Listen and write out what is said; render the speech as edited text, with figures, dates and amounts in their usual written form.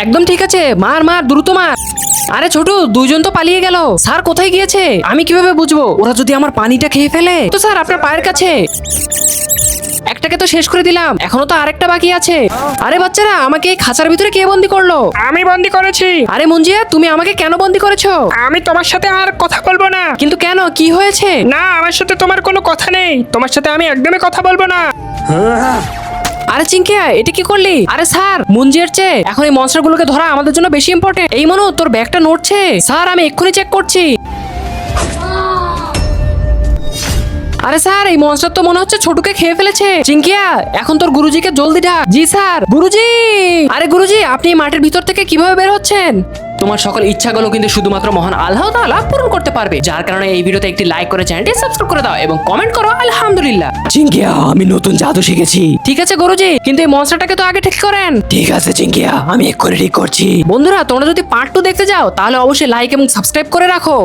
একদম ঠিক আছে, মার মার, দ্রুত মার। আরে ছোটু, দুইজন তো পালিয়ে গেল। স্যার কোথায় গিয়েছে আমি কিভাবে বুঝবো? ওরা যদি আমার পানিটা খেয়ে ফেলে? তো স্যার আপনার পায়ের কাছে। একটাকে তো শেষ করে দিলাম, এখনো তো আরেকটা বাকি আছে। আরে বাচ্চারা, আমাকে এই খাঁচার ভিতরে কে বন্দি করলো? আমি বন্দি করেছি। আরে মুঞ্জিয়া, তুমি আমাকে কেন বন্দি করেছো? আমি তোমার সাথে আর কথা বলবো না। কিন্তু কেন, কি হয়েছে? না, আমার সাথে তোমার কোনো কথা নেই। তোমার সাথে আমি একদমই কথা বলবো না। আরে চিঙ্কিয়া, এটা কি করলি? আরে স্যার, মুঞ্জিয়ার চেয়ে এখন এই মনস্টারগুলোকে ধরা আমাদের জন্য বেশি ইম্পর্টেন্ট। এই মনু, তোর ব্যাগটা নড়ছে। স্যার, আমি এক্ষুনি চেক করছি। আরে স্যার, এই মনস্টার তো মনে হচ্ছে ছোটুকে খেয়ে ফেলেছে। চিঙ্কিয়া, এখন তোর গুরুজিকে জলদি ডাক। জি স্যার। গুরুজি! আরে গুরুজি, আপনি এই মাঠের ভিতর থেকে কিভাবে বের হচ্ছেন? তোমার সকল ইচ্ছাগুলো কিন্তু শুধুমাত্র মহান আল্লাহ তাআলা পূরণ করতে পারবে। যার কারণে এই ভিডিওতে একটি লাইক করে চ্যানেলটি সাবস্ক্রাইব করে দাও এবং কমেন্ট করো আলহামদুলিল্লাহ। চিঙ্কিয়া, আমি নতুন জাদু শিখেছি। ঠিক আছে গুরুজি, কিন্তু এই মনস্টারটাকে তো আগে ঠিক করেন। ঠিক আছে চিঙ্কিয়া, আমি এক্ষুনি ঠিক করছি। বন্ধুরা, তোমরা যদি পার্ট 2 দেখতে যাও তাহলে অবশ্যই লাইক এবং সাবস্ক্রাইব করে রাখো।